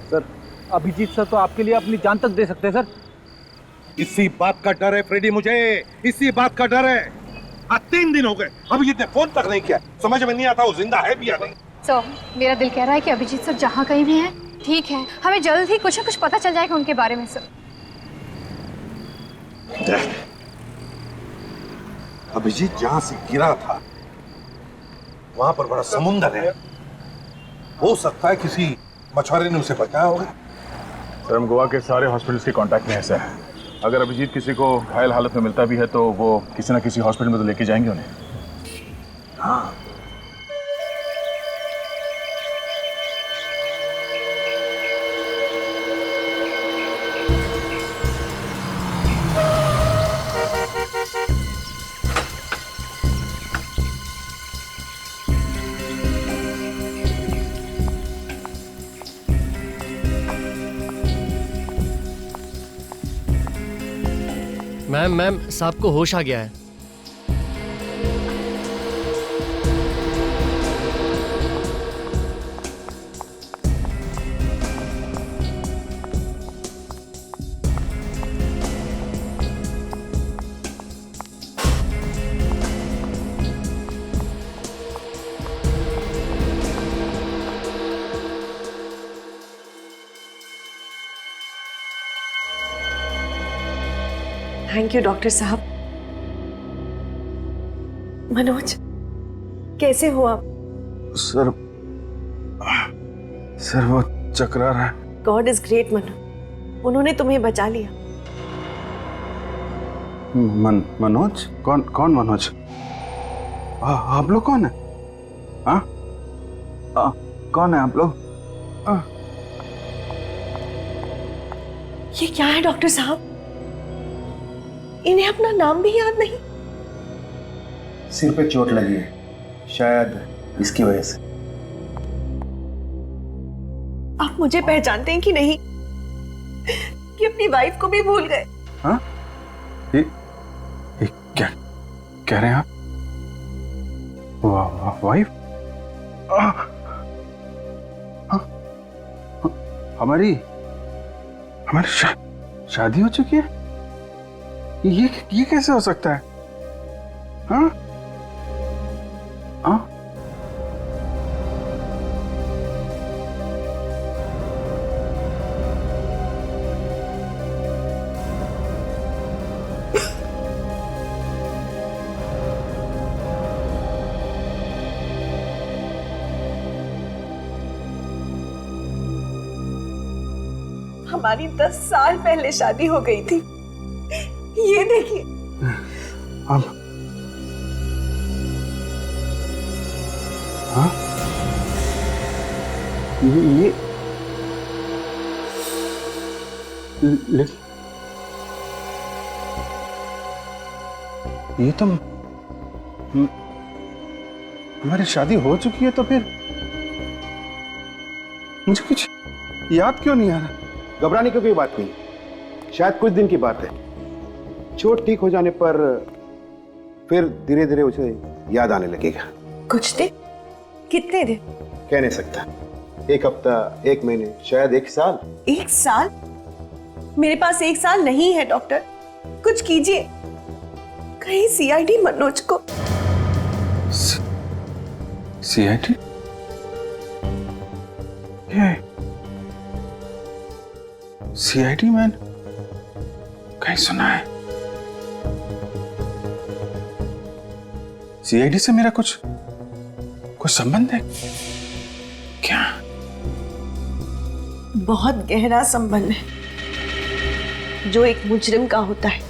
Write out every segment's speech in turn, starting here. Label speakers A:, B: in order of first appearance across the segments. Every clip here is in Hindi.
A: सर, अभिजीत सर तो आपके लिए अपनी जान तक दे सकते हैं सर।
B: इसी बात का डर है फ्रेडी, मुझे इसी बात का डर है। आज 3 दिन हो गए, अभिजीत ने फोन तक नहीं किया। समझ में नहीं आता वो जिंदा है भी या नहीं।
C: सर, मेरा दिल कह रहा है कि अभिजीत सर जहाँ कहीं भी हैं ठीक है, हमें जल्द ही कुछ न कुछ पता चल जाएगा उनके बारे में सर।
B: अभिजीत जहां से गिरा था वहां पर बड़ा समुंदर है। हो सकता है किसी मछुआरे ने उसे बचाया होगा।
D: सर, हम गोवा के सारे हॉस्पिटल्स के कांटेक्ट में है सर। अगर अभिजीत किसी को घायल हालत में मिलता भी है तो वो किसी ना किसी हॉस्पिटल में तो लेके जाएंगे उन्हें।
B: हाँ,
E: मैम साहब को होश आ गया है।
F: थैंक यू डॉक्टर साहब। मनोज, कैसे हो आप?
D: सर वो चकरा रहा है।
F: गॉड इज ग्रेट मनोज, उन्होंने तुम्हें बचा लिया।
D: मनोज? कौन मनोज? आप लोग कौन है? हाँ, कौन है आप लोग?
F: ये क्या है डॉक्टर साहब? इन्हें अपना नाम भी याद नहीं।
G: सिर पे चोट लगी है, शायद इसकी वजह से।
F: आप मुझे पहचानते हैं कि नहीं, कि अपनी वाइफ को भी भूल गए?
D: हाँ? ये क्या कह रहे हैं आप? वाइफ? हमारी शादी हो चुकी है? ये कैसे हो सकता है? हाँ? हाँ?
F: हमारी 10 साल पहले शादी हो गई थी। ये देखिए।
D: हाँ? ये तो हमारी शादी हो चुकी है, तो फिर मुझे कुछ याद क्यों नहीं आ रहा?
G: घबराने की कोई बात नहीं, शायद कुछ दिन की बात है। चोट ठीक हो जाने पर फिर धीरे धीरे उसे याद आने लगेगा।
F: कुछ दिन? कितने दिन?
G: कह नहीं सकता। 1 हफ्ता, 1 महीने, शायद 1 साल।
F: 1 साल? मेरे पास 1 साल नहीं है डॉक्टर, कुछ कीजिए। कहीं सीआईडी मनोज को।
D: सीआईडी? सीआईडी मैन कहीं सुना है? सीआईडी से मेरा कुछ संबंध है क्या?
F: बहुत गहरा संबंध है जो एक मुजरिम का होता है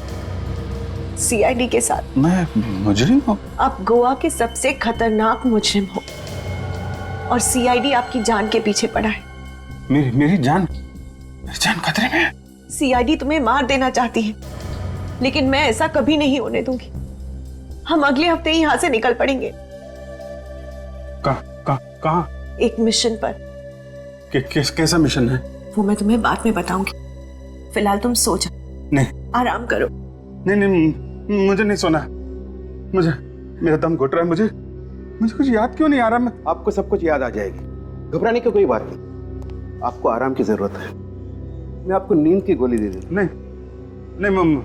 F: सीआईडी के साथ।
D: मैं मुजरिम हूँ?
F: आप गोवा के सबसे खतरनाक मुजरिम हो और सीआईडी आपकी जान के पीछे पड़ा है।
D: मेरी जान खतरे में है।
F: सीआईडी तुम्हें मार देना चाहती है, लेकिन मैं ऐसा कभी नहीं होने दूंगी। हम अगले हफ्ते ही यहां से निकल पड़ेंगे।
D: कहाँ?
F: एक मिशन पर।
D: कैसा मिशन है?
F: वो मैं तुम्हें बाद में बताऊंगी, फिलहाल तुम सो जाओ।
D: नहीं,
F: आराम करो।
D: नहीं, मुझे नहीं सोना। मुझे, मेरा दम घुट रहा है। मुझे कुछ याद क्यों नहीं आ रहा?
G: आपको सब कुछ याद आ जाएगी, घबराने की कोई बात नहीं। आपको आराम की जरूरत है। मैं आपको नींद की गोली दे दूं।
H: नहीं नहीं मम्मा,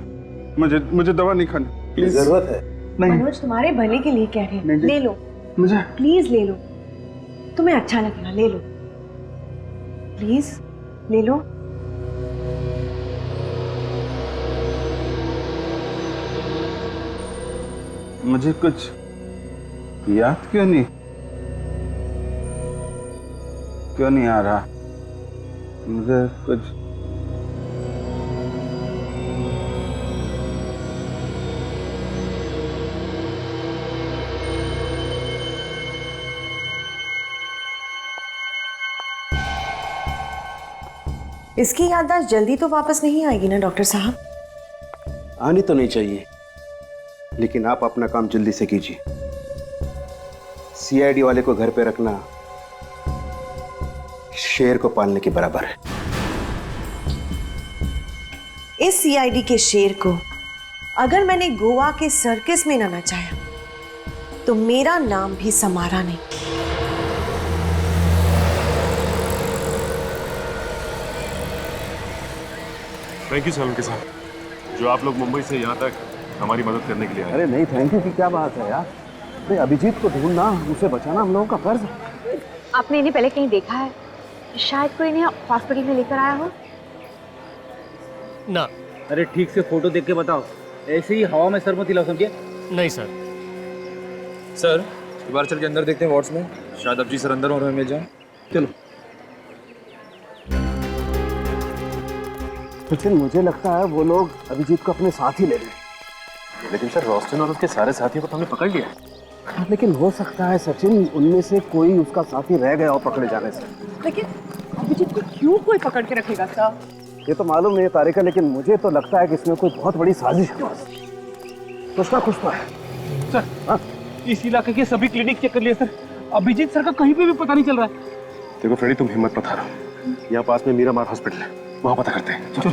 H: मुझे दवा नहीं खानी प्लीज।
G: जरूरत है।
H: नहीं
F: मनोज तुम्हारे भले के लिए कह रहे हैं,
H: नहीं,
F: ले लो
H: मुझे
F: प्लीज, ले लो, तुम्हें अच्छा लगेगा, ले लो प्लीज, ले लो।
H: मुझे कुछ याद क्यों नहीं आ रहा? मुझे कुछ
F: इसकी याददाश्त जल्दी तो वापस नहीं आएगी ना डॉक्टर साहब?
G: आनी तो नहीं चाहिए, लेकिन आप अपना काम जल्दी से कीजिए। सीआईडी वाले को घर पे रखना शेर को पालने के बराबर है।
F: इस सीआईडी के शेर को अगर मैंने गोवा के सर्कस में ना नचाया तो मेरा नाम भी समारा नहीं।
D: थैंक यू सोलंकी साहब, जो आप लोग मुंबई से यहाँ तक हमारी मदद करने के लिए आए।
A: अरे नहीं, थैंक यू की क्या बात है यार। अरे अभिजीत को ढूंढना, उसे बचाना हम लोगों का फर्ज है।
C: आपने इन्हें पहले कहीं देखा है? शायद कोई इन्हें हॉस्पिटल में लेकर आया हो।
E: ना।
A: अरे ठीक से फोटो देख के बताओ, ऐसे ही हवा में सर मत हिलाओ, समझे?
E: नहीं सर।
I: सर एक बार चल के अंदर देखते हैं वार्ड्स में, शायद अभिजीत सर अंदर और हमें मिल जाए।
A: चलो। सचिन, मुझे लगता है वो लोग अभिजीत को अपने साथ ही ले रहे।
D: लेकिन सर रोस्टन और उसके सारे साथियों को तो हमने पकड़ लिया।
A: लेकिन हो सकता है सचिन, उनमें से कोई उसका साथी रह गया हो पकड़े जाने से।
F: लेकिन अभिजीत को क्यों कोई पकड़ के रखेगा सर?
A: ये तो मालूम नहीं है तारिका, लेकिन मुझे तो लगता है कि इसमें कोई बहुत बड़ी साजिश है। कुछ ना कुछ तो है।
J: सर हाँ? इस इलाके के सभी क्लिनिक चेक कर लिए सर, अभिजीत सर का कहीं पे भी पता नहीं चल रहा है।
D: देखो फ्रेडी, तुम हिम्मत मत हारो, यहाँ पास में मीरामार हॉस्पिटल है, वहाँ पता करते हैं। चलो।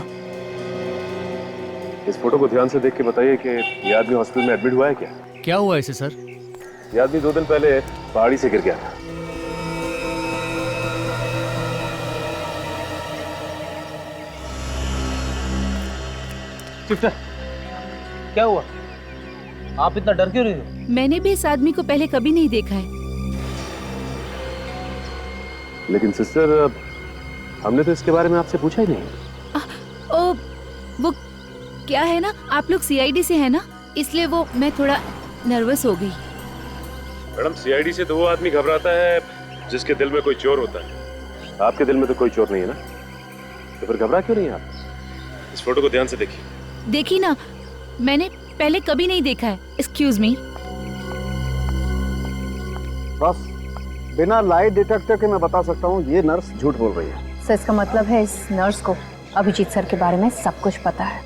D: इस फोटो को ध्यान से देख के बताइए कि ये आदमी हॉस्पिटल में एडमिट हुआ है क्या?
E: क्या हुआ इसे सर?
D: ये आदमी 2 दिन पहले पहाड़ी से गिर गया था।
A: सिस्टर, क्या हुआ? आप इतना डर क्यों रही हो?
K: मैंने भी इस आदमी को पहले कभी नहीं देखा है।
D: लेकिन सिस्टर, हमने तो इसके बारे में आपसे पूछा ही नहीं।
K: ओ, वो क्या है ना, आप लोग सीआईडी से है ना, इसलिए वो मैं थोड़ा नर्वस हो गई।
D: मैडम, सीआईडी से तो वो आदमी घबराता है जिसके दिल में कोई चोर होता है। आपके दिल में तो कोई चोर नहीं है ना, तो फिर घबरा क्यों नहीं आप? इस फोटो को ध्यान से देखिए।
K: देखी ना, मैंने पहले कभी नहीं देखा है। Excuse me.
A: बस बिना लाई डिटेक्टर के मैं बता सकता हूँ, ये नर्स झूठ बोल रही है।
C: सर इसका मतलब है इस नर्स को अभिजीत सर के बारे में सब कुछ पता है।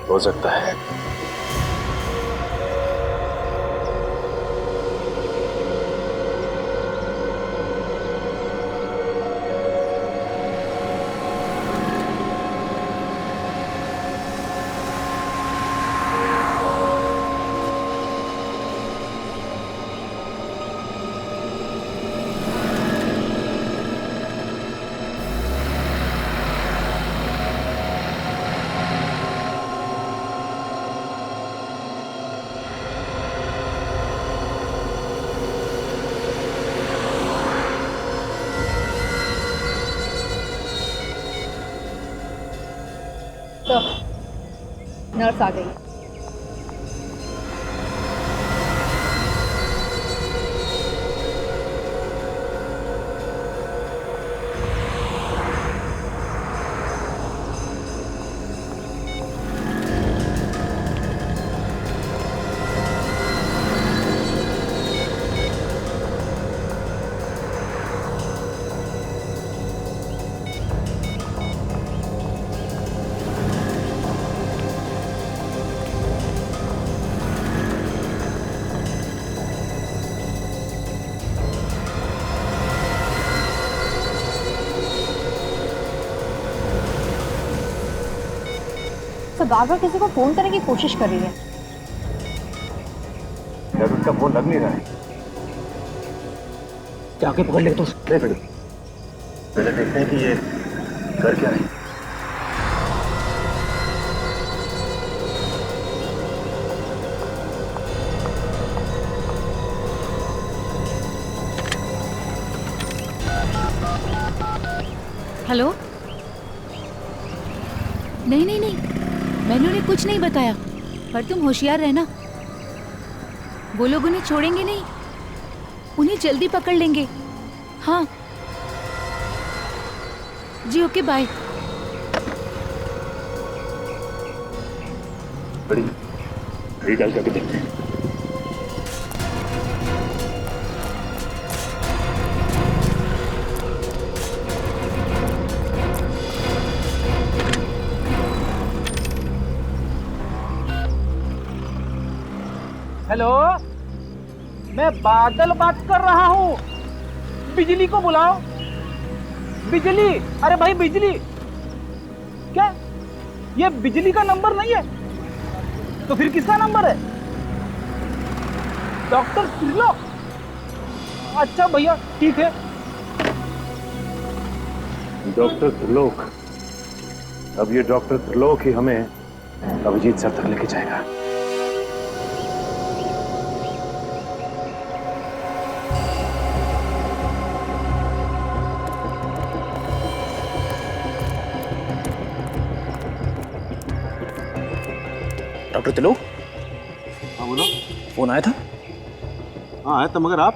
D: हो सकता है।
C: तो नर्स आ गई। तो बार-बार किसी को फोन करने की कोशिश कर रही है।
D: यार, उसका फोन लग नहीं रहा है।
A: जाके पकड़ ले तो। पहले देखते हैं कि ये कर क्या रहे हैं।
K: हेलो। नहीं नहीं नहीं, मैंने उन्हें कुछ नहीं बताया, पर तुम होशियार रहना। वो लोग उन्हें छोड़ेंगे नहीं, उन्हें जल्दी पकड़ लेंगे। हाँ जी, ओके बाय।
D: बड़ी डाल करके देखते हैं।
J: हेलो, मैं बादल बात कर रहा हूँ। बिजली को बुलाओ। बिजली, अरे भाई बिजली। क्या ये बिजली का नंबर नहीं है? तो फिर किसका नंबर है? डॉक्टर त्रिलोक। अच्छा भैया, ठीक है।
D: डॉक्टर त्रिलोक। अब ये डॉक्टर त्रिलोक ही हमें अभिजीत सर तक लेके जाएगा।
A: डॉक्टर त्रिलोक।
G: हाँ बोलो।
A: फोन आया था?
G: हाँ आया था, मगर आप?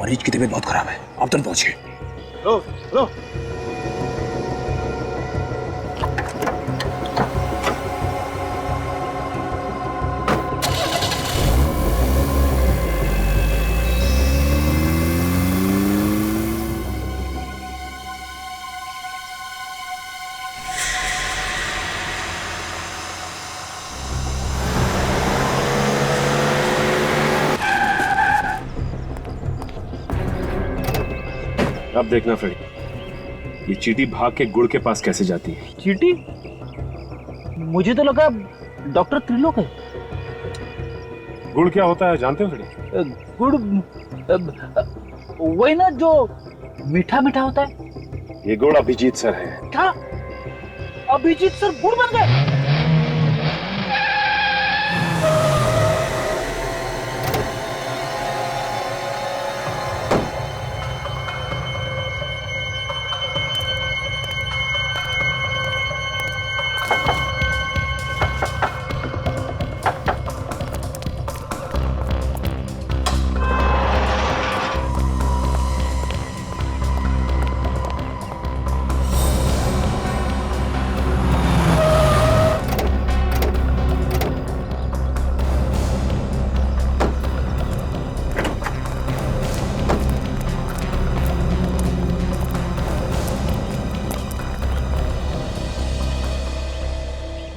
A: मरीज की तबीयत बहुत खराब है, आप तुरंत पहुंचिए।
G: लो लो।
D: अब देखना फ्रेडी, ये चींटी भाग के गुड़ के पास कैसे जाती है।
J: चीटी? मुझे तो लगा डॉक्टर त्रिलोक है।
D: गुड़ क्या होता है जानते हो फ्रेडी?
J: गुड़ वही ना जो मीठा मीठा होता है।
D: ये गुड़ अभिजीत सर है।
J: क्या अभिजीत सर गुड़ बन गए?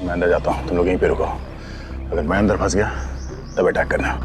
A: मैं अंदर जाता हूँ, तुम लोग यहीं पे रुको। अगर मैं अंदर फंस गया तब अटैक करना।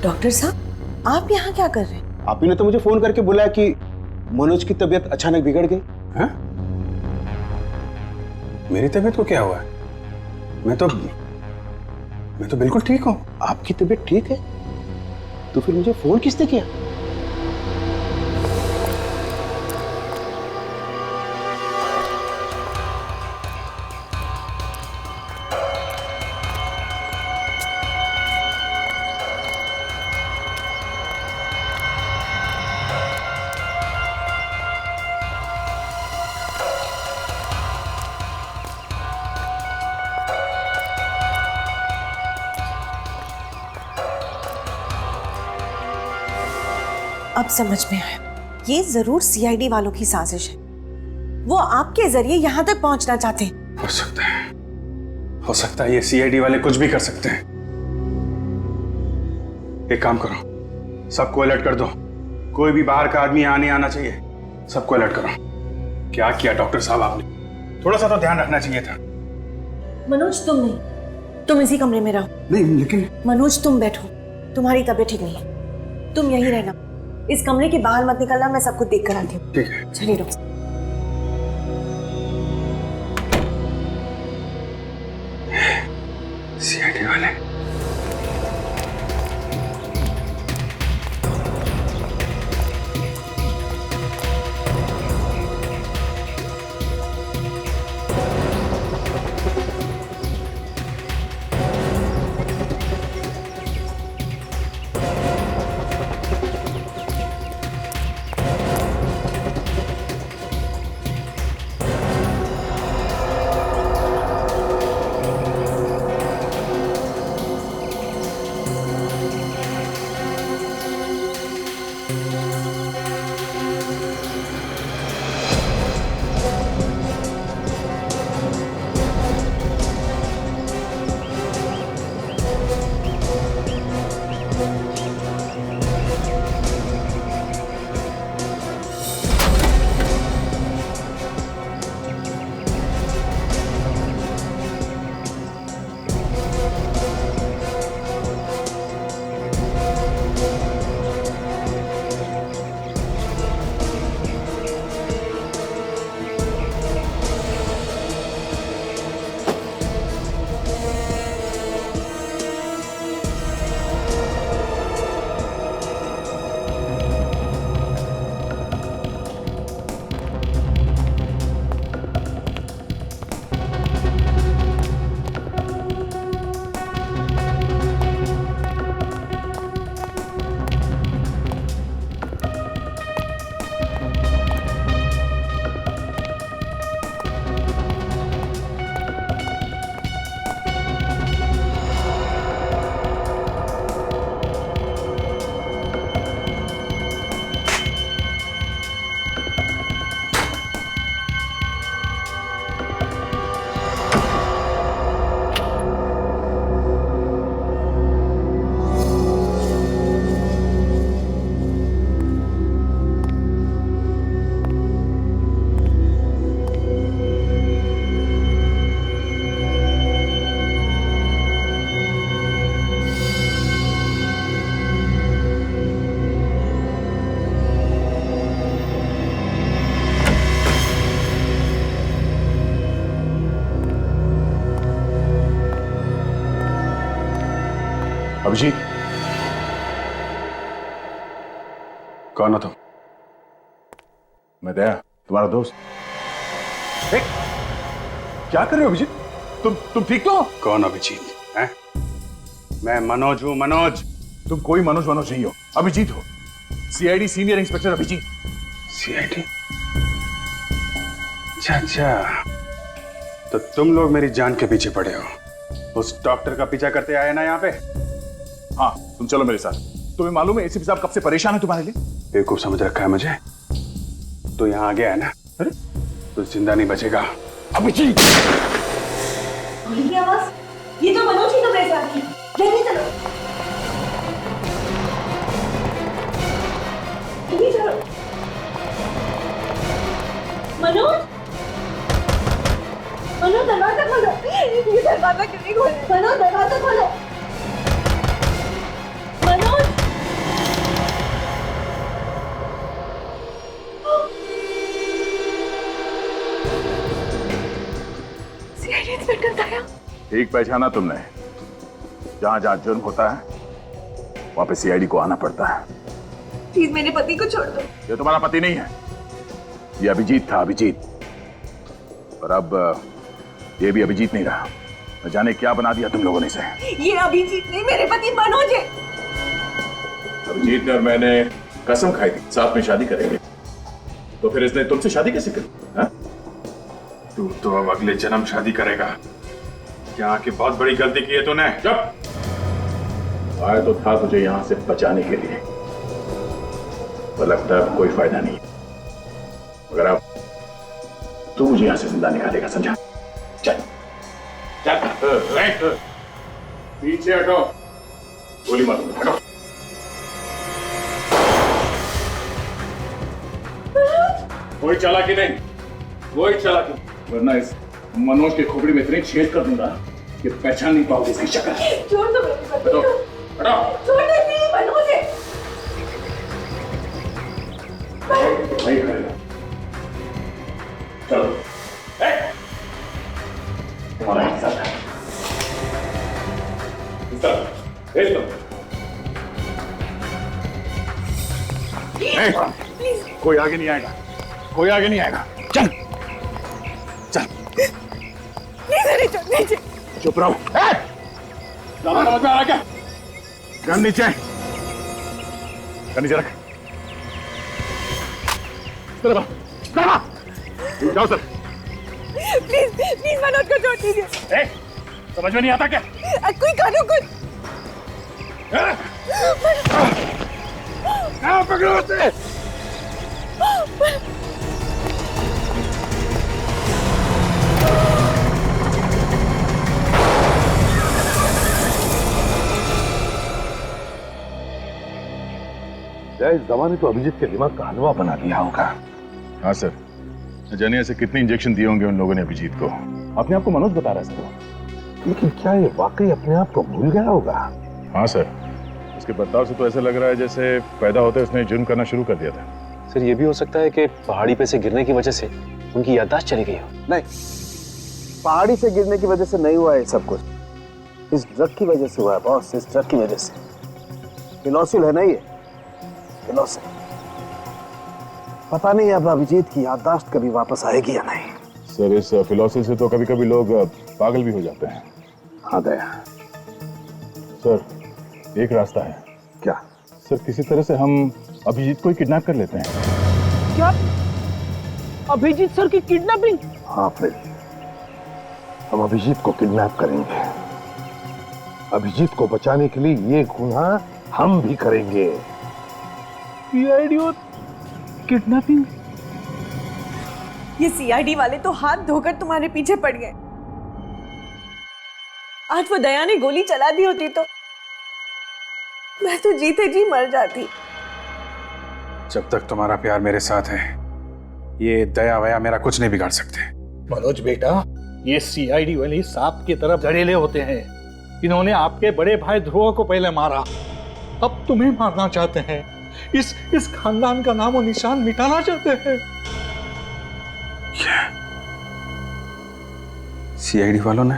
F: डॉक्टर साहब, आप यहाँ क्या कर रहे हैं?
G: आप ही ने तो मुझे फोन करके बुलाया कि मनोज की तबीयत अचानक बिगड़ गई। हाँ? मेरी तबीयत को क्या हुआ है? मैं तो बिल्कुल ठीक हूँ। आपकी तबीयत ठीक है तो फिर मुझे फोन किसने किया?
F: अब समझ में आया, ये जरूर सीआईडी वालों की साजिश है। वो आपके जरिए यहाँ तक पहुंचना चाहते हैं।
H: हो सकता है ये सीआईडी वाले कुछ भी कर सकते हैं। एक काम करो, सबको अलर्ट कर दो। कोई भी बाहर का आदमी यहाँ नहीं आना चाहिए। सबको अलर्ट करो। क्या किया डॉक्टर साहब आपने? थोड़ा सा तो ध्यान रखना चाहिए था।
F: मनोज तुम नहीं, तुम इसी कमरे में रहो।
H: नहीं लेकिन
F: मनोज तुम बैठो, तुम्हारी तबीयत ठीक नहीं है, तुम यहीं रहना, इस कमरे के बाहर मत निकलना, मैं सब कुछ देख कर आती हूँ।
H: ठीक है।
F: चलिए डॉक्टर।
H: सीआईडी वाले
B: अभिजीत,
H: कौन हो तुम?
B: मैं दया, तुम्हारा दोस्त। क्या कर रहे हो अभिजीत? तुम ठीक तो हो?
H: कौन अभिजीत हैं? मैं मनोज हूं, मनोज।
B: तुम कोई मनोज नहीं हो, अभिजीत हो। CID senior inspector Abhijeet.
H: CID? अच्छा, तो तुम लोग मेरी जान के पीछे पड़े हो। उस डॉक्टर का पीछा करते आए ना यहाँ पे?
B: हाँ, तुम चलो मेरे साथ। तुम्हें मालूम है एसीपी साहब कब से परेशान है तुम्हारे लिए?
H: बेवकूफ समझ रखा है मुझे। तो यहाँ आ गया है ना? अरे तो जिंदा नहीं बचेगा।
B: अभिजीत!
F: ये आवाज, ये तो मनोज ही तो मेरे साथ है। जल्दी चलो, जल्दी चलो। मनोज, मनोज दरवाजा खोलो। ये दरवाजा क्यों नहीं खोल रहे? मनोज दरवाजा खोलो। मनोज, सीआईडी इंस्पेक्टर दया।
B: ठीक पहचाना तुमने। जहां जहां जुर्म होता है वहां पे सीआईडी को आना पड़ता है।
F: प्लीज मेरे पति को छोड़ दो।
B: ये तुम्हारा पति नहीं है, ये अभिजीत था, अभिजीत। और अब ये भी अभिजीत नहीं रहा। न जाने क्या बना दिया तुम लोगों ने इसे।
F: ये अभिजीत नहीं, मेरे पति मनोज है।
B: अभिजीत ने और मैंने कसम खाई थी साथ में शादी करेंगे, तो फिर इसने तुमसे शादी कैसे करी?
H: तू तो अब अगले जन्म शादी करेगा। यहाँ की बहुत बड़ी गलती की है तूने।
B: चुप! आया तो था तुझे यहाँ से बचाने के लिए, पर लगता है कोई फायदा नहीं। मगर अब तू मुझे यहाँ से जिंदा निकालेगा, समझा?
H: चल चल पीछे हटो, गोली मारो, हटो। कोई चालाकी नहीं, कोई चालाकी, वरना इस मनोज के खोपड़ी में इतनी छेद कर दूंगा कि पहचान नहीं पाओगे इसकी शक्ल।
F: छोड़ दो मेरे को।
H: हटो, हटो।
F: छोड़ दे नहीं मनोज।
H: नहीं करेगा। चलो, तुम्हारा हिस्सा है। हिस्सा, भेज दो। कोई आगे नहीं आएगा, कोई आगे नहीं आएगा। चल, चल।
F: नीचे।
H: चुप रहो। ज्यादा समझ में आ रहा क्या? गन नीचे, गन नीचे रख। जाओ सर।
F: प्लीज मनोज को छोड़ दीजिए।
H: समझ में नहीं आता क्या?
F: कोई कानून कुछ।
H: पकड़ो उसे।
B: इस दवा ने तो अभिजीत के दिमाग का हलवा बना दिया होगा।
H: हाँ सर, न जाने ऐसे कितने इंजेक्शन दिए होंगे उन लोगों ने अभिजीत को। अपने आप को मनोज बता रहा है सर।
B: लेकिन क्या ये वाकई अपने आप को भूल गया होगा?
H: हाँ सर, उसके बर्ताव से तो ऐसा लग रहा है जैसे पैदा होते उसने जुर्म करना शुरू कर दिया था।
E: सर ये भी हो सकता है कि पहाड़ी पे से गिरने की वजह से उनकी याददाश्त चली गई हो।
A: नहीं, पहाड़ी से गिरने की वजह से नहीं हुआ है सब कुछ, इस ड्रग की वजह से हुआ है बॉस, इस ड्रग की वजह से। फिनोसिल है ना ये, फिनोसिल। पता नहीं अब अभिजीत की याददाश्त कभी वापस आएगी या नहीं।
H: सर इस फिलॉसफी से तो कभी कभी लोग पागल भी हो जाते हैं।
A: हाँ दया।
H: सर एक रास्ता है।
A: क्या?
H: सर किसी तरह से हम अभिजीत को ही किडनैप कर लेते हैं।
J: क्या? अभिजीत सर की किडनैपिंग?
B: हाँ फिर हम अभिजीत को किडनैप करेंगे। अभिजीत को बचाने के लिए ये गुनाह हम भी करेंगे।
J: सीआईडी और किडनैपिंग?
F: ये सीआईडी वाले तो हाथ धोकर तुम्हारे पीछे पड़ गए। आज वो दया ने गोली चला दी होती तो मैं तो जीते जी मर जाती।
H: जब तक तुम्हारा प्यार मेरे साथ है, ये दया वया मेरा कुछ नहीं बिगाड़ सकते।
L: मनोज बेटा, ये सीआईडी वाले सांप की तरफ जड़ेले होते हैं। इन्होंने आपके बड़े भाई ध्रुव को पहले मारा, अब तुम्हें मारना चाहते हैं। इस खानदान का नामो निशान मिटाना चाहते हैं।
H: सीआईडी वालों ने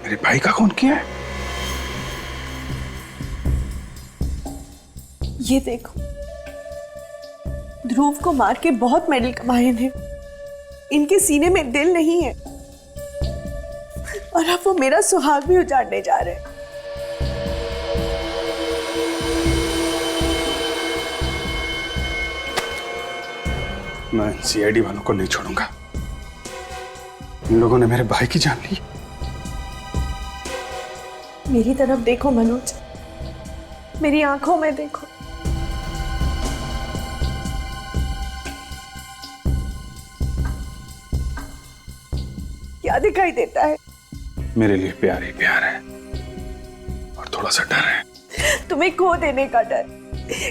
H: मेरे भाई का खून किया है?
F: ये देखो, ध्रुव को मार के बहुत मेडल कमाए हैं, इनके सीने में दिल नहीं है और अब वो मेरा सुहाग भी उजाड़ने जा रहे हैं।
H: मैं सीआईडी वालों को नहीं छोड़ूंगा। इन लोगों ने मेरे भाई की जान ली।
F: मेरी तरफ देखो मनोज, मेरी आंखों में देखो। क्या दिखाई देता है?
H: मेरे लिए प्यार ही प्यार है और थोड़ा सा डर है।
F: तुम्हें खो देने का डर।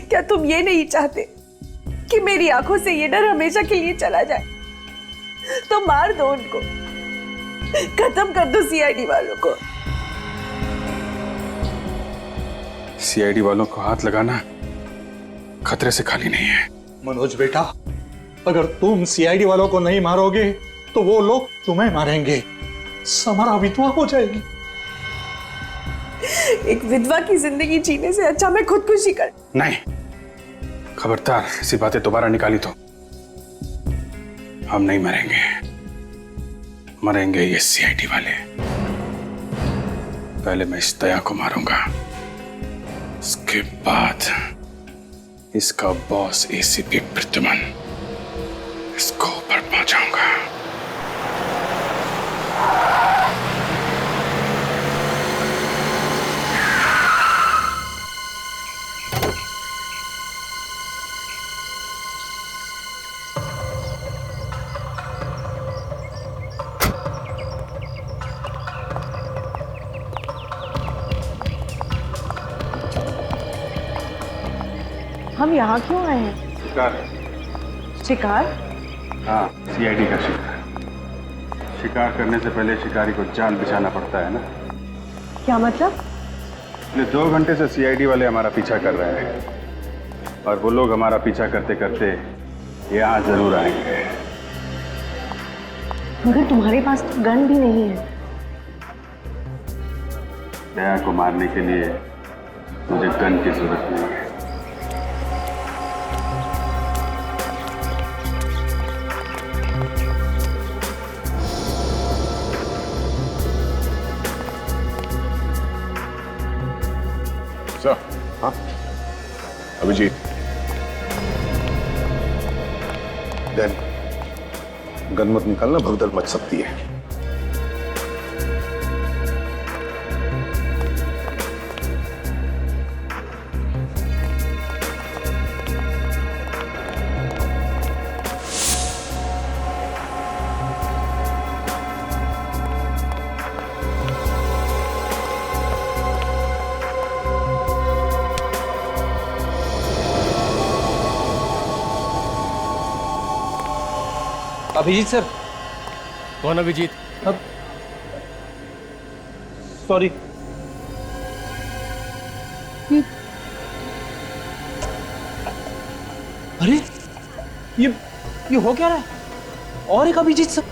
F: क्या तुम ये नहीं चाहते कि मेरी आंखों से ये डर हमेशा के लिए चला जाए? तो मार दो उनको, खत्म कर दो सीआईडी वालों को।
H: सीआईडी वालों को हाथ लगाना खतरे से खाली नहीं है।
L: मनोज बेटा, अगर तुम सीआईडी वालों को नहीं मारोगे तो वो लोग तुम्हें मारेंगे। समरा विधवा हो जाएगी।
F: एक विधवा की जिंदगी जीने से अच्छा मैं खुदकुशी कर।
H: नहीं, खबरदार ऐसी बातें दोबारा निकाली तो हम नहीं मरेंगे। मरेंगे ये सीआईडी वाले। पहले मैं इस दया को मारूंगा, उसके बाद इसका बॉस एसीपी प्रद्युमन, इसको ऊपर पहुंचाऊंगा।
F: हम यहाँ क्यों आए हैं?
H: शिकार।
F: शिकार?
H: हाँ, सीआईडी का शिकार। शिकार करने से पहले शिकारी को जाल बिछाना पड़ता है ना।
F: क्या मतलब?
H: पिछले 2 घंटे से सीआईडी वाले हमारा पीछा कर रहे हैं और वो लोग हमारा पीछा करते करते यहाँ जरूर आएंगे।
F: मगर तुम्हारे पास तो गन भी नहीं है।
H: दया को मारने के लिए मुझे गन की जरूरत नहीं है।
B: सर। हाँ अभिजीत, गन मत निकालना, भगदड़ मच सकती है।
J: अभिजीत सर।
I: कौन अभिजीत?
J: अब सॉरी। अरे ये हो क्या रहा है? और एक अभिजीत सर।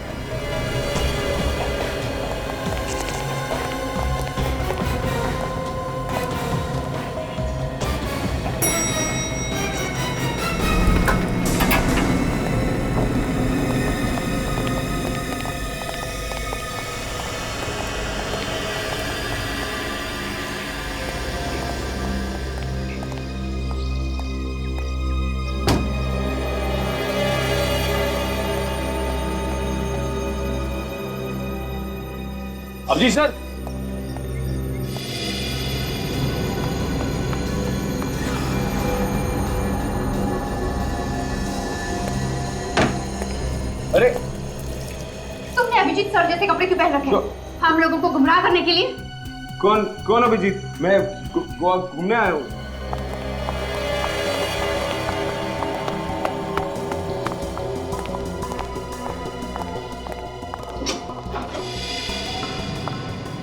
I: अभिजीत सर।
C: अरे तुमने अभिजीत सर जैसे कपड़े क्यों पहन रखे हैं? हम लोगों को गुमराह करने के लिए?
G: कौन अभिजीत? मैं घूमने आया हूँ।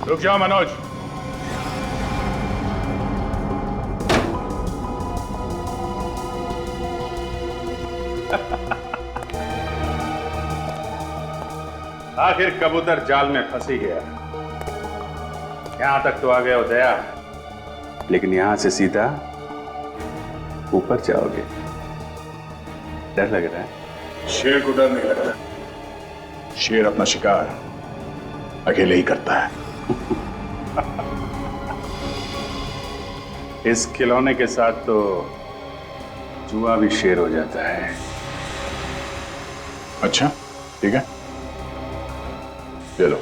H: रुक जाओ मनोज। आखिर कबूतर जाल में फंस ही गया। यहां तक तो आ गए हो दया, लेकिन यहां से सीधा ऊपर जाओगे। डर लग रहा है?
B: शेर को डर नहीं लगता। शेर अपना शिकार अकेले ही करता है।
H: इस खिलौने के साथ तो जुआ भी शेर हो जाता है।
B: अच्छा ठीक है, ले लो।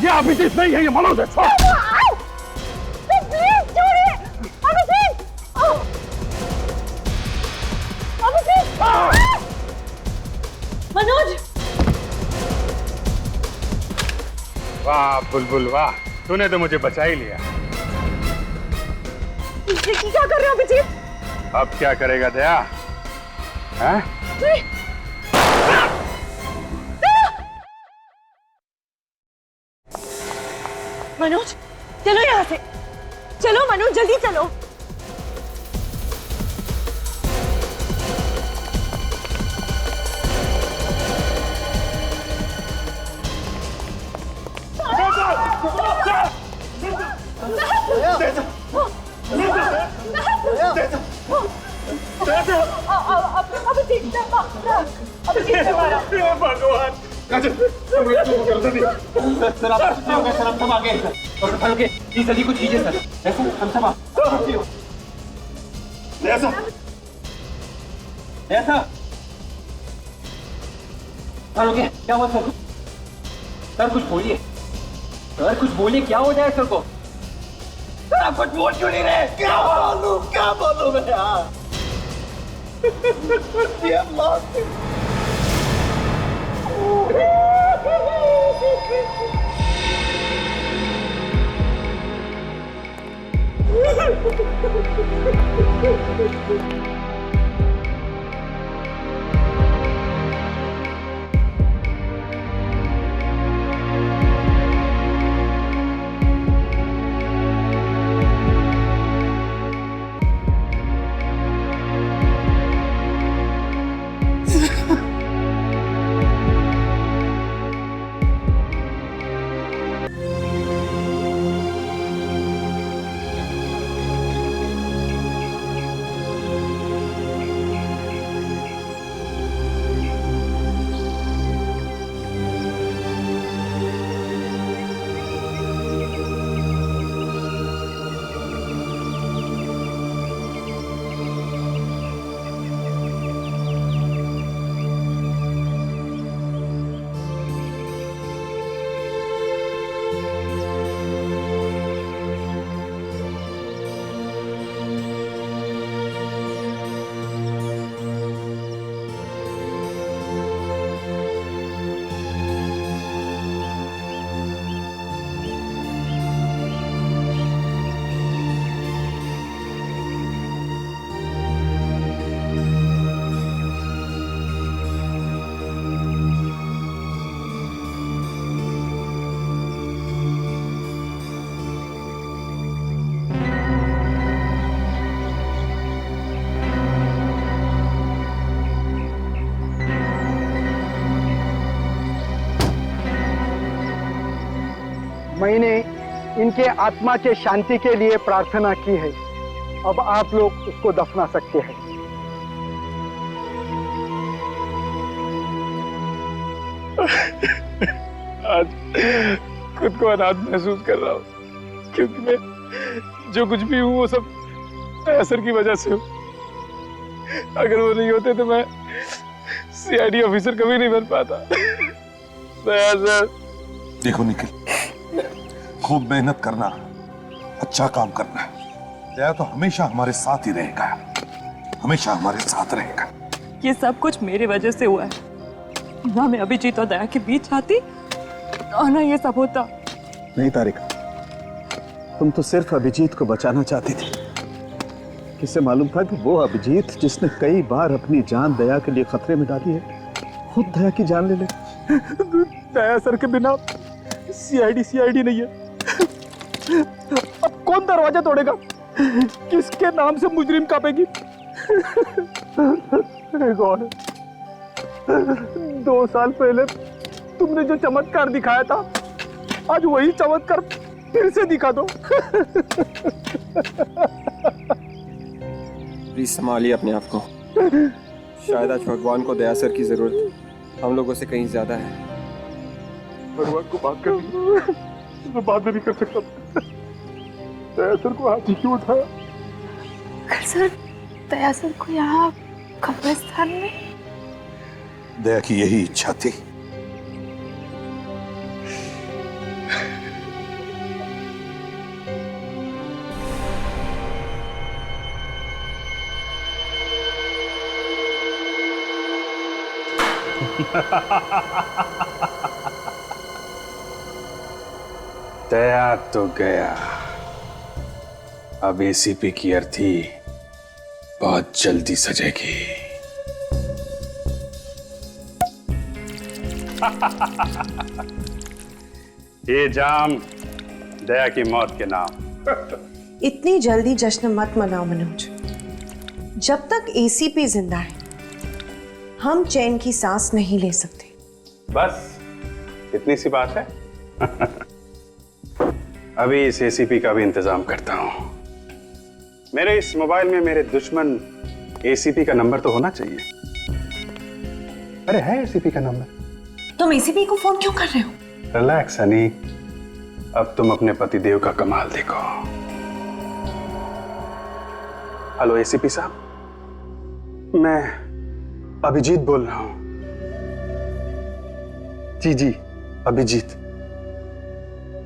B: ये अभिजीत नहीं है, ये मनोज है।
F: मनोज!
H: वाह बुलबुल वाह, तूने तो मुझे बचा ही लिया।
F: ये क्या कर रहे हो अभिजीत?
H: अब क्या करेगा दया? हैं?
F: मनोज चलो यहाँ से, चलो मनोज जल्दी चलो।
J: भगवान सर आप सब आगे प्लीज जल्दी कुछ कीजिए सर। हम सब ऐसा ओके क्या हुआ सर? सर कुछ बोलिए, सर कुछ बोलिए, क्या हो जाए सर को? सर आप कुछ बोल क्यों नहीं रहे? क्या बोलूं मैं यार? ये मौत मैंने इनके आत्मा के शांति के लिए प्रार्थना की है। अब आप लोग उसको दफना सकते हैं।
I: आज खुद को अनाथ महसूस कर रहा हूँ, क्योंकि मैं जो कुछ भी हूँ वो सब असर की वजह से हूँ। अगर वो नहीं होते तो मैं सीआईडी ऑफिसर कभी नहीं बन पाता।
B: देखो निखिल, खूब मेहनत करना, अच्छा काम करना। दया तो हमेशा हमारे साथ ही रहेगा, हमेशा हमारे साथ रहेगा।
F: ये सब कुछ मेरे वजह से हुआ है। ना मैं अभिजीत और दया के बीच आती और ना ये सब होता।
A: नहीं तारिका, तुम तो सिर्फ अभिजीत को बचाना चाहती थी। किसे मालूम था कि वो अभिजीत जिसने कई बार अपनी जान दया के लिए खतरे में डाली है, खुद दया की जान ले ले।
J: दया सर के बिना सीआईडी नहीं है। अब कौन दरवाजा तोड़ेगा? किसके नाम से मुजरिम कांपेगी? गॉड, 2 साल पहले तुमने जो चमत्कार दिखाया था, आज वही चमत्कार फिर से दिखा दो।
M: प्लीज संभालिए अपने आप को। शायद आज भगवान को दया सर की जरूरत हम लोगों से कहीं ज्यादा है।
L: भगवान को बात कर, मैं बात नहीं कर सकता। दया सर को हाथ ही क्यों उठाया?
C: सर, दया सर को यहाँ कब्रिस्तान में?
B: दया की यही इच्छा थी।
H: दया तो गया, अब एसीपी की अर्थी बहुत जल्दी सजेगी। ये जाम दया की मौत के नाम।
F: इतनी जल्दी जश्न मत मनाओ मनोज। जब तक एसीपी जिंदा है हम चैन की सांस नहीं ले सकते।
H: बस इतनी सी बात है। अभी इस एसीपी का भी इंतजाम करता हूं। मेरे इस मोबाइल में मेरे दुश्मन एसीपी का नंबर तो होना चाहिए। अरे है एसीपी का नंबर।
F: तुम एसीपी को फोन क्यों कर रहे हो?
H: रिलैक्स हनी, अब तुम अपने पतिदेव का कमाल देखो। हेलो एसीपी साहब, मैं अभिजीत बोल रहा हूं। जी जी अभिजीत।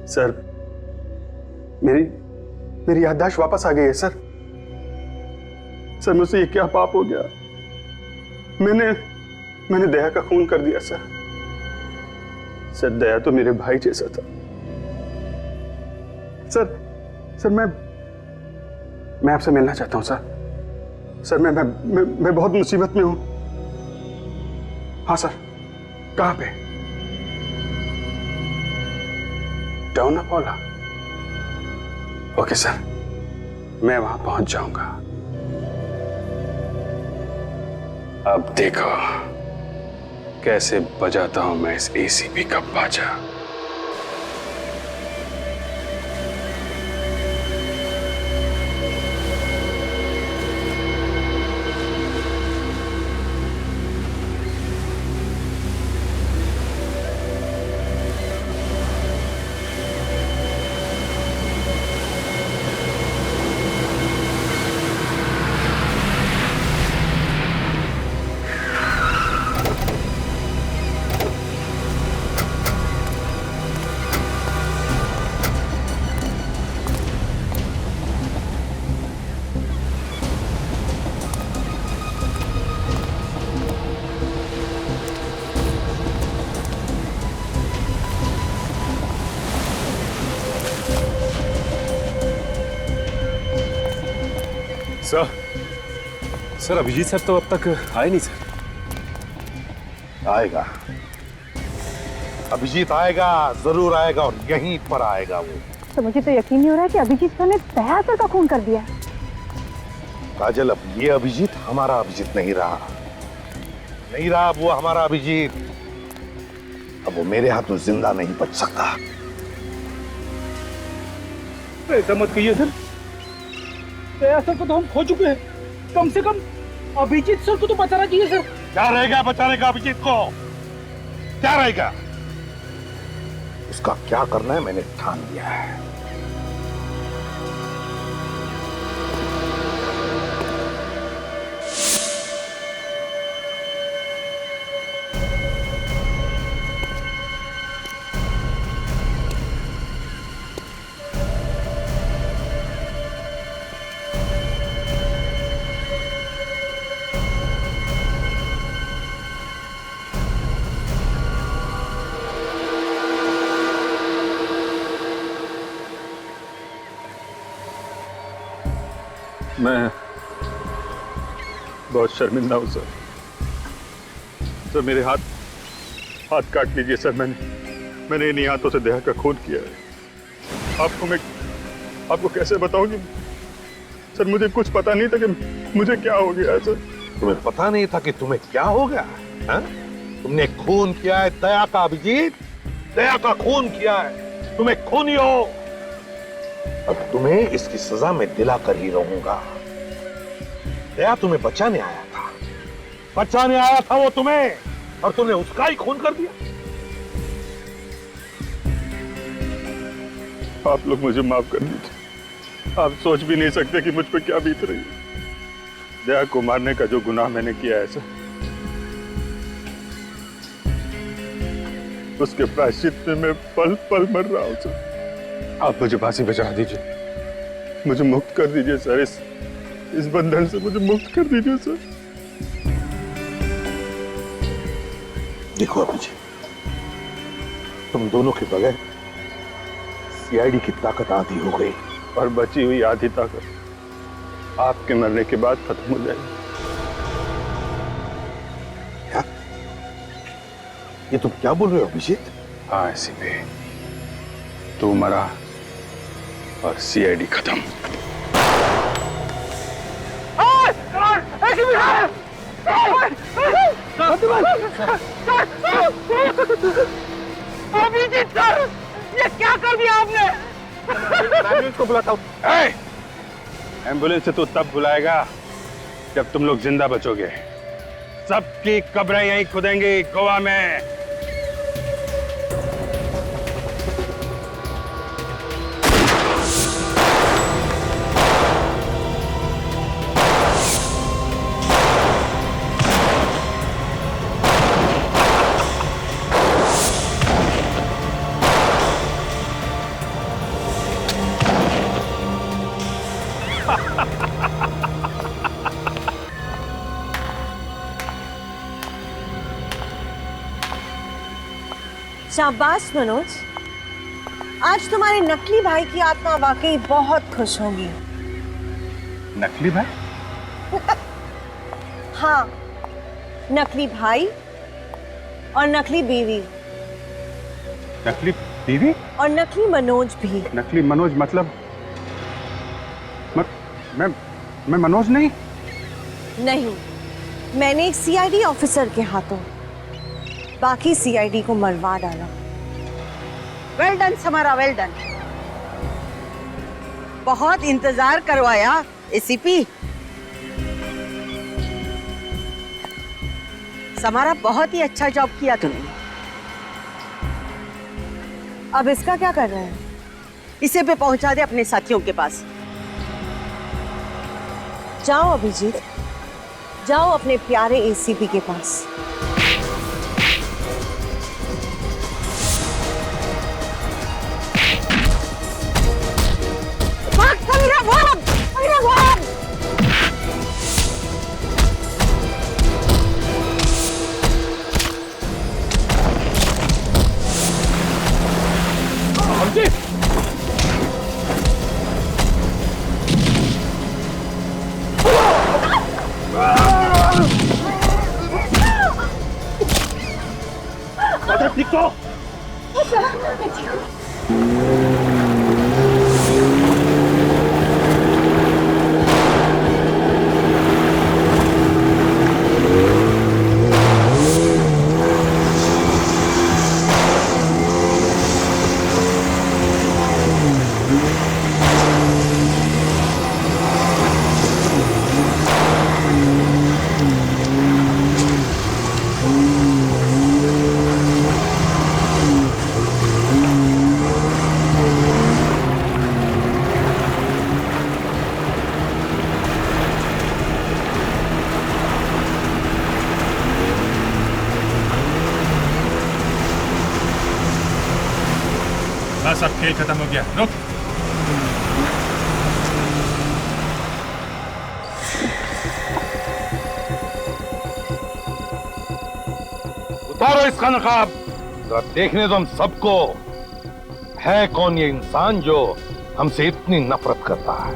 H: सर मेरी याददाश्त वापस आ गई है सर। सर मुझसे ये क्या पाप हो गया? मैंने दया का खून कर दिया सर। सर दया तो मेरे भाई जैसा था। सर मैं आपसे मिलना चाहता हूं सर। सर मैं बहुत मुसीबत में हूं। हाँ सर, कहां पे? टाउनापोला। ओके सर, मैं वहां पहुंच जाऊंगा। अब देखो कैसे बजाता हूं मैं इस एसीपी का बाजा।
D: सर अभिजीत सर तो अब तक आए नहीं सर।
B: आएगा, अभिजीत आएगा, जरूर आएगा और यहीं पर आएगा वो।
C: तो मुझे तो यकीन नहीं हो रहा है कि अभिजीत सर ने दया सर का खून कर दिया।
B: काजल, अब ये अभिजीत हमारा अभिजीत नहीं रहा। नहीं रहा अब वो हमारा अभिजीत। अब वो मेरे हाथों जिंदा नहीं बच सकता।
L: ऐसा मत कहिए सर। दया सर को तो हम खो चुके हैं। कम से कम अभिजीत सर को तो बचाना चाहिए सर।
B: क्या रहेगा बचाने का अभिजीत को? क्या रहेगा? उसका क्या करना है मैंने ठान लिया है।
L: मैं बहुत शर्मिंदा हूं सर। सर मेरे हाथ काट लीजिए सर। मैंने इन्हीं हाथों से दया का खून किया है। आपको कैसे बताऊंगी सर? मुझे कुछ पता नहीं था कि मुझे क्या हो गया सर।
B: तुम्हें पता नहीं था कि तुम्हें क्या हो गया है? तुमने खून किया है दया का अभिजीत, दया का खून किया है। तुम्हें खूनी हो। अब तुम्हें इसकी सजा मैं दिलाकर ही रहूंगा। दया तुम्हें बचाने आया था, बचाने आया था वो तुम्हें, और तुमने उसका ही खून कर दिया।
L: आप लोग मुझे माफ कर दीजिए। आप सोच भी नहीं सकते कि मुझ पर क्या बीत रही है। दया को मारने का जो गुनाह मैंने किया है सर, उसके प्रायश्चित में मैं पल पल मर रहा हूं सर। आप मुझे फांसी पे चढ़ा दीजिए। मुझे मुक्त कर दीजिए सर। इस बंधन से मुझे मुक्त कर दीजिए सर।
B: देखो अभिजीत, तुम दोनों के बगैर सीआईडी की ताकत आधी हो गई
H: और बची हुई आधी ताकत आपके मरने के बाद खत्म हो जाएगी।
B: क्या? ये तुम क्या बोल रहे हो अभिजीत?
H: हाँ एसीपी, तू मरा और सीआईडी खत्म।
J: अभिजीत सर, ये क्या कर दिया आपने?
H: एम्बुलेंस को बुलाता हूँ। एम्बुलेंस से तू तब बुलाएगा जब तुम लोग जिंदा बचोगे। सबकी कब्रें यहीं खुदेंगी गोवा में।
F: शाबाश मनोज, आज तुम्हारे नकली भाई की आत्मा वाकई बहुत खुश होगी।
H: नकली भाई?
F: हाँ, नकली भाई और नकली बीवी।
H: नकली बीवी?
F: और नकली मनोज भी।
H: नकली मनोज मतलब? मैं मनोज नहीं।
F: नहीं, मैंने एक सीआईडी ऑफिसर के हाथों बाकी सीआईडी को मरवा डाला।
N: Well done Samara, well done. बहुत इंतजार करवाया एसीपी। समारा, बहुत ही अच्छा जॉब किया तूने।
F: अब इसका क्या कर रहे हैं?
N: इसे पे पहुंचा दे अपने साथियों के पास।
F: जाओ अभिजीत, जाओ अपने प्यारे एसीपी के पास।
H: बस अब खेल खत्म हो गया, रुक।
B: उतारो इसका नकाब, जरा देखने दो हम सबको है कौन ये इंसान जो हमसे इतनी नफरत करता है।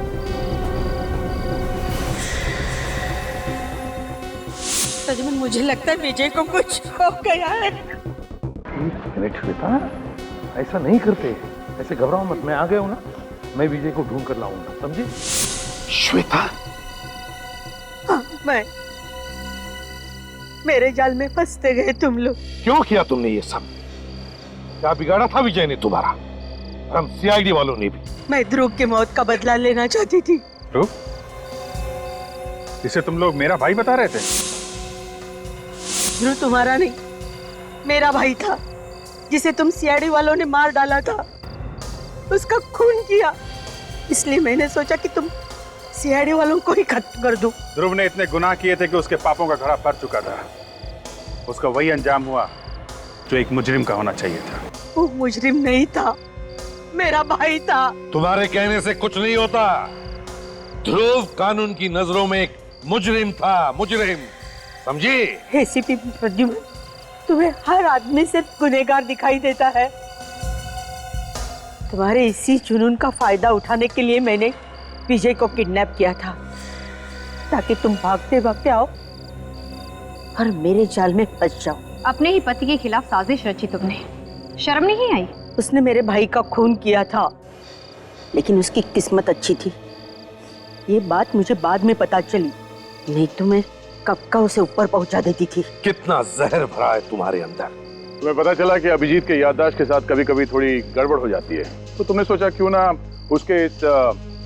N: सच में मुझे लगता है विजय को कुछ हो गया है।
B: श्वेता, ऐसा नहीं करते, ऐसे घबराओ मत। मैं आ गया हूं ना, मैं विजय को ढूंढ कर लाऊंगा, समझे? श्वेता,
N: हाँ, मैं मेरे जाल में फंसते गए तुम लोग।
B: क्यों किया तुमने ये सब? क्या बिगाड़ा था विजय ने तुम्हारा? और हम सीआईडी वालों ने भी।
N: मैं ध्रुव की मौत का बदला लेना चाहती थी।
H: ध्रुव? इसे तुम लोग मेरा भाई बता रहे थे?
N: ध्रुव तुम्हारा नहीं, मेरा भाई था, जिसे तुम सीआईडी वालों ने मार डाला था, उसका खून किया। इसलिए मैंने सोचा कि तुम सीआईडी वालों को ही खत्म कर दो।
H: ध्रुव ने इतने गुनाह किए थे कि उसके पापों का घड़ा भर चुका था। उसका वही अंजाम हुआ जो एक मुजरिम का होना चाहिए था।
N: वो मुजरिम नहीं था, मेरा भाई था।
B: तुम्हारे कहने से कुछ नहीं होता। ध्रुव कानून की नजरों में एक मुजरिम था, मुजरिम, समझी?
N: एसीपी प्रद्युम्न, तुम्हें हर आदमी सिर्फ गुनहगार दिखाई देता है। तुम्हारे इसी जुनून का फायदा उठाने के लिए मैंने विजय को किडनैप किया था, ताकि तुम भागते भागते आओ और मेरे जाल में फंस जाओ।
C: अपने ही पति के खिलाफ साजिश रची तुमने, शर्म नहीं आई?
N: उसने मेरे भाई का खून किया था, लेकिन उसकी किस्मत अच्छी थी। ये बात मुझे बाद में पता चली, नहीं तो मैं कब का उसे ऊपर पहुंचा देती थी।
B: कितना जहर भरा है तुम्हारे अंदर।
H: तुम्हें पता चला कि अभिजीत के याददाश्त के साथ कभी कभी थोड़ी गड़बड़ हो जाती है, तो तुमने सोचा क्यों ना उसके इस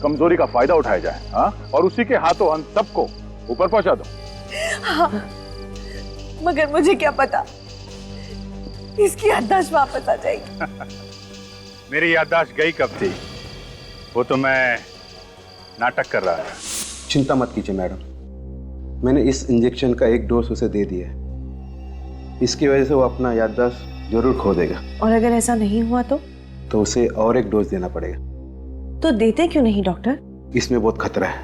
H: कमजोरी का फायदा उठाया जाए, हाँ? और उसी के हाथों हम सबको ऊपर पहुंचा दो।
F: हाँ, मगर मुझे क्या पता इसकी याददाश्त वापस आ जाएगी।
H: मेरी याददाश्त गई कब थी, वो तो मैं नाटक कर रहा था।
G: चिंता मत कीजिए मैडम, मैंने इस इंजेक्शन का एक डोज उसे दे दिया है। इसकी वजह से वो अपना याददाश्त जरूर खो देगा।
F: और अगर ऐसा नहीं हुआ
G: तो उसे और एक डोज देना पड़ेगा।
F: तो देते क्यों नहीं डॉक्टर?
G: इसमें बहुत खतरा है,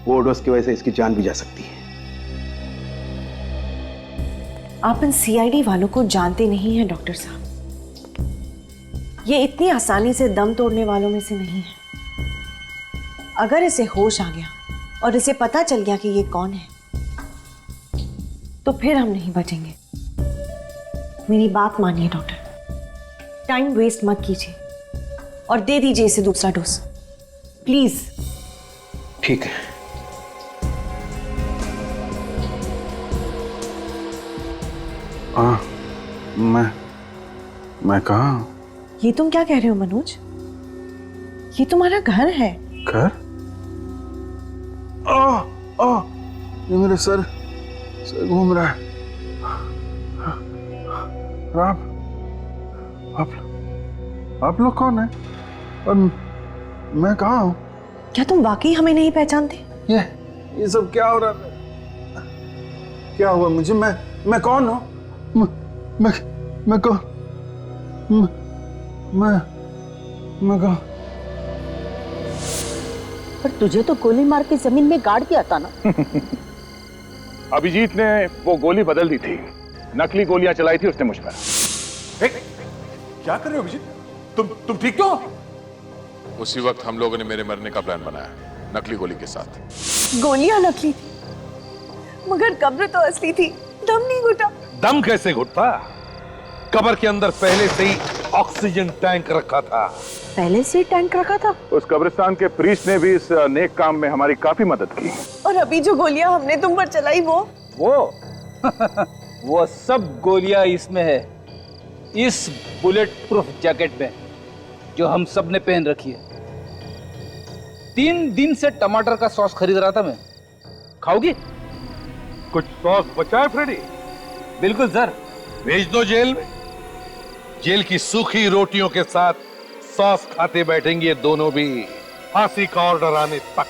G: वो डोज की वजह से इसकी जान भी जा सकती है।
F: आप इन सीआईडी वालों को जानते नहीं हैं डॉक्टर साहब, ये इतनी आसानी से दम तोड़ने वालों में से नहीं है। अगर इसे होश आ गया और इसे पता चल गया कि ये कौन है, तो फिर हम नहीं बचेंगे। मेरी बात मानिए डॉक्टर, टाइम वेस्ट मत कीजिए और दे दीजिए इसे दूसरा डोज प्लीज।
G: ठीक है।
H: मैं कहाँ?
F: ये तुम क्या कह रहे हो मनोज? ये तुम्हारा घर है।
H: घर?
A: ये मेरे सर घूम रहा है। आप लोग कौन है और मैं कहाँ हूँ?
F: क्या तुम वाकई हमें नहीं पहचानते?
A: ये सब क्या हो रहा है? क्या हुआ मुझे? मैं कौन हूँ? मैं कौन? मैं कौन?
N: पर तुझे तो गोली मार के जमीन में गाड़ दिया था ना।
H: अभिजीत ने वो गोली बदल दी थी, नकली गोलियां चलाई थी उसने मुझ पर।
B: क्या कर रहे हो अभिजीत? तुम ठीक तो? उसी वक्त हम लोगों ने मेरे मरने का प्लान बनाया, नकली गोली के साथ।
F: गोलियां नकली थी, मगर कब्र तो असली थी। दम नहीं घुटा।
B: दम कैसे घुटता? कब्र के अंदर पहले से ही ऑक्सीजन टैंक रखा था।
N: पहले से टैंक रखा था?
H: उस कब्रिस्तान के प्रीस्ट ने भी इस नेक काम में हमारी काफी मदद की।
F: और अभी जो गोलियां हमने तुम पर चलाई
J: वो सब गोलियां इसमें है, इस बुलेट प्रूफ जैकेट में जो हम सब ने पहन रखी है। 3 दिन से टमाटर का सॉस खरीद रहा था मैं, खाओगी?
B: कुछ सॉस बचा है फ्रेडी?
J: बिल्कुल सर।
B: भेज दो जेल में। जेल की सूखी रोटियों के साथ सॉस खाते बैठेंगे दोनों भी, फांसी का ऑर्डर आने तक।